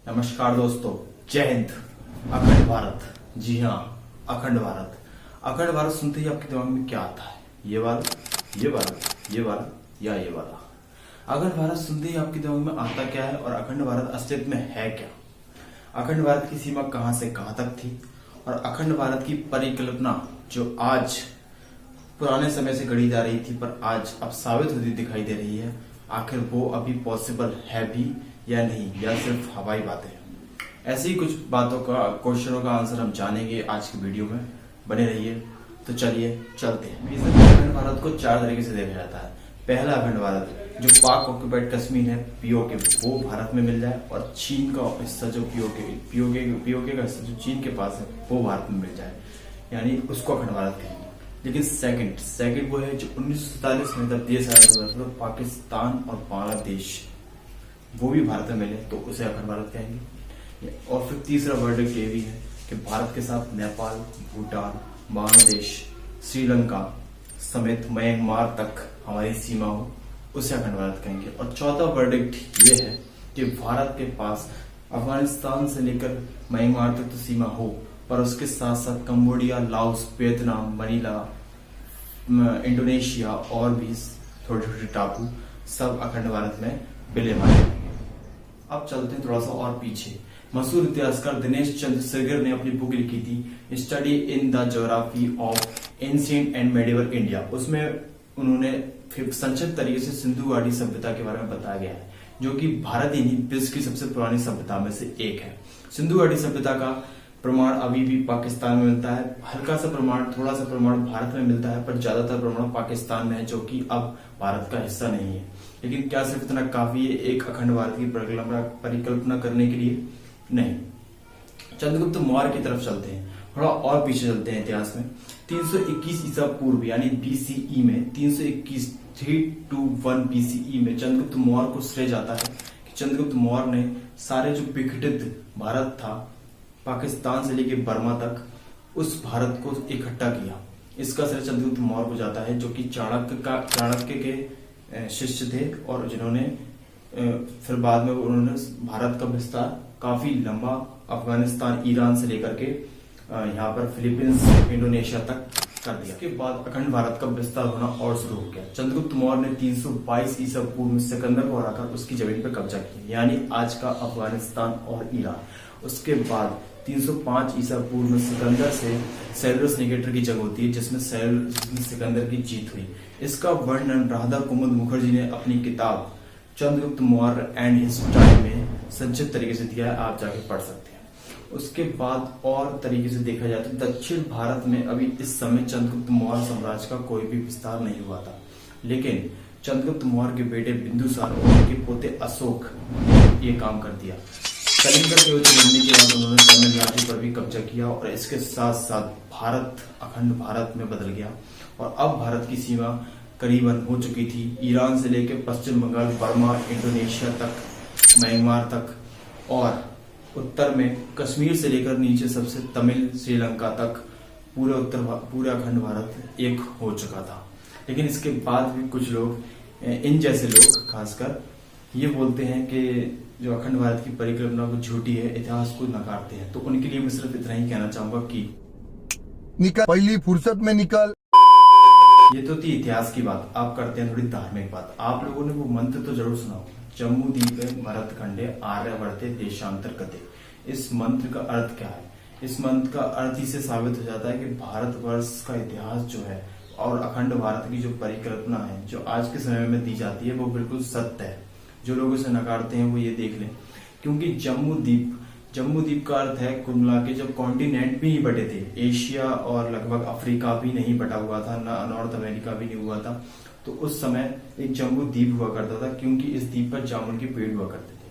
नमस्कार दोस्तों, जय हिंद। अखंड भारत, जी हाँ, अखंड भारत। अखंड भारत सुनते ही आपके दिमाग में क्या आता है? ये वाला, ये वाला, ये वाला या ये वाला? अखंड भारत सुनते ही आपके दिमाग में आता क्या है और अखंड भारत असलियत में है क्या? अखंड भारत की सीमा कहां से कहां तक थी और अखंड भारत की परिकल्पना जो आज पुराने समय से गढ़ी जा रही थी पर आज अब साबित होती दिखाई दे रही है, आखिर वो अभी पॉसिबल है भी या नहीं, या सिर्फ हवाई बातें हैं? ऐसी ही कुछ बातों का, क्वेश्चनों का आंसर हम जानेंगे आज की वीडियो में। बने रहिए। तो चलिए चलते हैं। अखंड भारत को चार तरीके से देखा जाता है। पहला अखंड भारत जो पाक ऑक्यूपाइड कश्मीर है, पीओके, वो भारत में मिल जाए और चीन का हिस्सा जो पीओके का हिस्सा जो चीन के पास है वो भारत में मिल जाए, यानी उसको अखंड भारत कहेंगे। लेकिन सेकंड वो है जो 1947 में जब देश आजाद हुआ था तो पाकिस्तान और बांग्लादेश वो भी भारत में मिले तो उसे अखंड भारत कहेंगे। और फिर तीसरा वर्डिक्ट ये भी है कि भारत के साथ नेपाल, भूटान, बांग्लादेश, श्रीलंका समेत म्यांमार तक हमारी सीमा हो, उसे अखंड भारत कहेंगे। और चौथा वर्डिक्ट ये है कि भारत के पास अफगानिस्तान से लेकर म्यांमार तक तो सीमा हो, पर उसके साथ साथ Cambodia, Laos, Vietnam, Manila, Indonesia और भी छोटे छोटे टापू सब अखंड भारत में विलीन हैं। अब चलते हैं थोड़ा सा और पीछे। मशहूर इतिहासकार दिनेश चंद्र सेगर ने अपनी बुक लिखी थी study in the geography of ancient and medieval India. उसमें उन्होंने संक्षिप्त तरीके से सिंधु घाटी सभ्यता के बारे में बताया गया है, जो कि भारत ही नहीं विश्व की सबसे पुरानी सभ्यता में से एक है। सिंधु घाटी सभ्यता का प्रमाण अभी भी पाकिस्तान में मिलता है, हल्का सा प्रमाण, थोड़ा सा प्रमाण भारत में मिलता है, पर ज्यादातर प्रमाण पाकिस्तान में है, जो कि अब भारत का हिस्सा नहीं है। लेकिन क्या सिर्फ इतना काफी है एक अखंड भारत की परिकल्पना करने के लिए? नहीं। चंद्रगुप्त मौर्य की तरफ चलते हैं, थोड़ा और पीछे चलते हैं इतिहास में। 321 ईसा पूर्व यानी बीसीई में 321 बीसीई में चंद्रगुप्त मौर्य को श्रेय जाता है कि चंद्रगुप्त मौर्य ने सारे जो विघटित भारत था, पाकिस्तान से लेकर बर्मा तक, उस भारत को इकट्ठा किया। इसका श्रेय चंद्रगुप्त मौर्य को जाता है, जो कि चाणक्य के शिष्य थे और जिन्होंने फिर बाद में उन्होंने भारत का विस्तार काफी लंबा अफगानिस्तान, ईरान से लेकर के यहाँ पर फिलीपींस, इंडोनेशिया तक कर दिया। इसके बाद अखंड भारत का विस्तार होना और शुरू हो गया। चंद्रगुप्त मौर्य ने 322 ईसा पूर्व में सिकंदर को हराकर उसकी जमीन पर कब्जा किया, यानी आज का अफगानिस्तान और ईरान। उसके बाद 305 ईसा पूर्व में सिकंदर से सेल्यूकस निकेटर की जंग होती है, जिसमें सिकंदर की जीत हुई। इसका वर्णन राधा कुमुद मुखर्जी ने अपनी किताब Chandragupta Maurya and his time में संक्षिप्त तरीके से दिया है, आप जाके पढ़ सकते हैं। उसके बाद और तरीके से देखा जाए तो दक्षिण भारत में अभी इस समय चंद्रगुप्त मौर्य साम्राज्य का कोई भी विस्तार नहीं हुआ था, लेकिन चंद्रगुप्त मौर्य के बेटे बिंदुसार और उनके पोते अशोक ने ये काम कर दिया। कलिंगर के युद्ध लड़ने के बाद उन्होंने तमिलनाडु पर भी कब्जा किया और इसके साथ साथ भारत अखंड भारत में बदल गया और अब भारत की सीमा करीबन हो चुकी थी ईरान से लेकर पश्चिम बंगाल, बर्मा, इंडोनेशिया तक, म्यांमार तक, और उत्तर में कश्मीर से लेकर नीचे सबसे तमिल, श्रीलंका तक पूरे अखंड भारत एक हो चुका था। लेकिन इसके बाद भी कुछ लोग, इन जैसे लोग खासकर, ये बोलते हैं कि जो अखंड भारत की परिकल्पना को झूठी है, इतिहास को नकारते हैं। तो उनके लिए मैं सिर्फ इतना ही कहना चाहूंगा कि निकल, पहली फुर्सत में निकल। ये तो थी इतिहास की बात। आप करते हैं थोड़ी धार्मिक बात। आप लोगों ने वो मंत्र तो जरूर सुना होगा, जम्मू द्वीपे भरत खंडे आर्यवर्ते देशांतर गते। इस मंत्र का अर्थ क्या है? इस मंत्र का अर्थ ही से साबित हो जाता है कि भारतवर्ष का इतिहास जो है और अखंड भारत की जो परिकल्पना है जो आज के समय में दी जाती है वो बिल्कुल सत्य है। जो लोग इसे नकारते हैं वो ये देख लें, क्योंकि जम्मू द्वीप का अर्थ है कुल मिला के जब कॉन्टिनेंट भी नहीं बटे थे, एशिया और लगभग अफ्रीका भी नहीं बटा हुआ था, ना नॉर्थ अमेरिका भी नहीं हुआ था, तो उस समय एक जम्मू द्वीप हुआ करता था, क्योंकि इस द्वीप पर जामुन के पेड़ हुआ करते थे।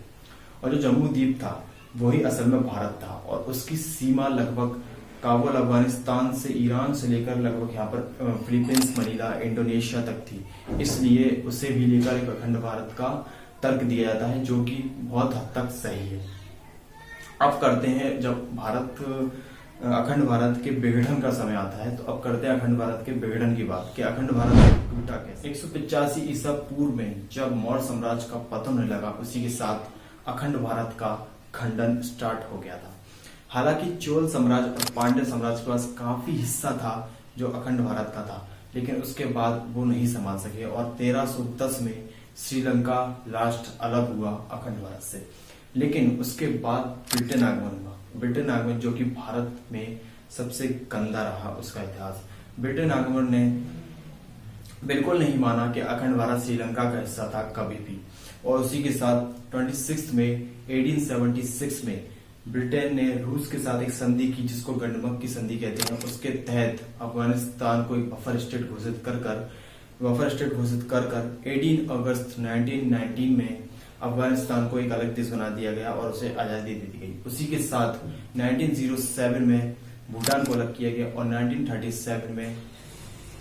और जो जम्मू द्वीप था वही असल में भारत था और उसकी सीमा लगभग काबुल, अफगानिस्तान से, ईरान से लेकर लगभग यहाँ पर फिलीपींस, मनीला, इंडोनेशिया तक थी। इसलिए उसे भी लेकर एक अखंड भारत का तर्क दिया जाता है, जो कि बहुत हद तक सही है। अब करते हैं, जब अखंड भारत के विघटन का समय आता है तो अब करते हैं अखंड भारत के विघटन की बात कि अखंड भारत टूटा कैसे। 185 ईसा पूर्व में जब मौर्य साम्राज्य का पतन होने लगा, उसी के साथ अखंड भारत का खंडन स्टार्ट हो गया था। हालांकि चोल साम्राज्य और पांड्य साम्राज्य के पास काफी हिस्सा था जो अखंड भारत का था, लेकिन उसके बाद वो नहीं संभाल सके और 1310 में श्रीलंका लास्ट अलग हुआ अखंड भारत से। लेकिन उसके बाद ब्रिटेन आगमन हुआ। ब्रिटेन आगमन जो कि भारत में सबसे गंदा रहा उसका इतिहास। ब्रिटेन आगमन ने बिल्कुल नहीं माना कि अखंड भारत श्रीलंका का हिस्सा था कभी भी, और उसी के साथ 26 में 1876 में ब्रिटेन ने रूस के साथ एक संधि की जिसको गंडमक की संधि कहते हैं। उसके तहत अफगानिस्तान को एक बफर स्टेट घोषित कर 18 अगस्त 1919 में अफगानिस्तान को एक अलग देश बना दिया गया और उसे आजादी दे दी गई। उसी के साथ 1907 में भूटान को अलग किया गया और 1937 में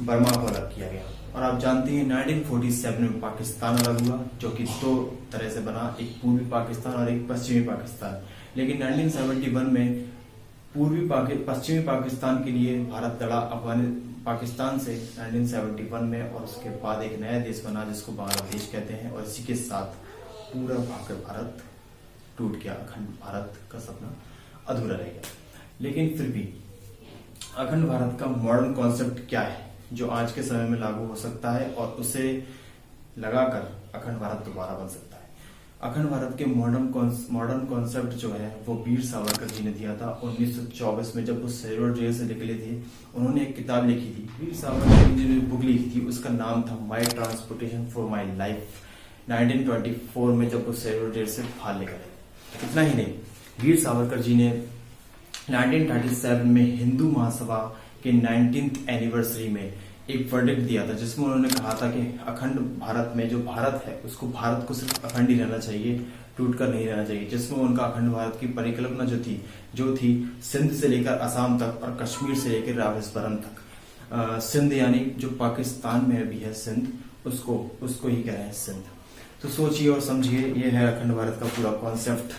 बर्मा को अलग किया गया। और आप जानते हैं 1947 में पाकिस्तान अलग हुआ, जो कि दो तरह से बना, एक पूर्वी पाकिस्तान और एक पश्चिमी पाकिस्तान। लेकिन 1971 में पश्चिमी पाकिस्तान के लिए भारत लड़ा पाकिस्तान से 1971 में, और उसके बाद एक नया देश बना जिसको बांग्लादेश कहते हैं। और इसी के साथ पूरा भारत टूट गया, अखंड भारत का सपना अधूरा रह गया। लेकिन फिर भी अखंड भारत का मॉडर्न कॉन्सेप्ट क्या है जो आज के समय में लागू हो सकता है और उसे लगाकर अखंड भारत दोबारा बन सकता है। अखंड भारत के मॉडर्न कॉन्सेप्ट जो है वो वीर सावरकर जी ने दिया था 1924 में, जब वो सेलुलर जेल से निकले थे। उन्होंने एक किताब लिखी थी, वीर सावरकर जी ने बुक लिखी थी, उसका नाम था माई ट्रांसपोर्टेशन फॉर माई लाइफ। 1924 में जब वो सेलुलर जेल से बाहर निकले। इतना ही नहीं, वीर सावरकर जी ने 1937 में हिंदू महासभा के 19th एनिवर्सरी में एक वर्डिक्ट दिया था, जिसमें उन्होंने कहा था कि अखंड भारत में जो भारत है उसको भारत को सिर्फ अखंड ही रहना चाहिए, टूटकर नहीं रहना चाहिए। जिसमें उनका अखंड भारत की परिकल्पना जो थी सिंध से लेकर असम तक और कश्मीर से लेकर रामेश्वरम तक। सिंध यानी जो पाकिस्तान में भी है सिंध, उसको ही कह रहे हैं सिंध। तो सोचिए और समझिए, ये है अखंड भारत का पूरा कॉन्सेप्ट,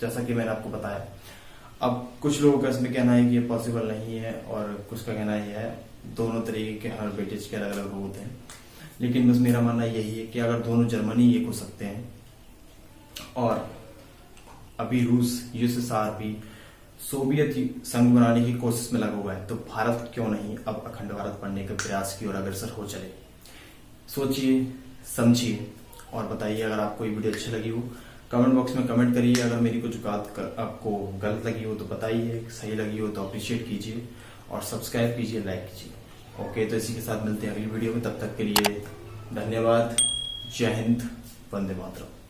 जैसा कि मैंने आपको बताया। अब कुछ लोगों का इसमें कहना है कि ये पॉसिबल नहीं है और कुछ का कहना ये है, दोनों तरीके के हर ब्रिटिश के अलग अलग रूल होते हैं। लेकिन बस मेरा मानना यही है कि अगर दोनों जर्मनी एक हो सकते हैं और अभी रूस यूएसएसआर भी सोवियत संघ बनाने की कोशिश में लगा हुआ है, तो भारत क्यों नहीं अब अखंड भारत बनने के प्रयास की ओर अग्रसर हो चले। सोचिए, समझिए और बताइए। अगर आपको ये वीडियो अच्छी लगी हो कमेंट बॉक्स में कमेंट करिए। अगर मेरी कुछ बात आपको गलत लगी हो तो बताइए, सही लगी हो तो अप्रिशिएट कीजिए और सब्सक्राइब कीजिए, लाइक कीजिए। ओके, तो इसी के साथ मिलते हैं अगली वीडियो में। तब तक के लिए धन्यवाद। जय हिंद, वंदे मातरम।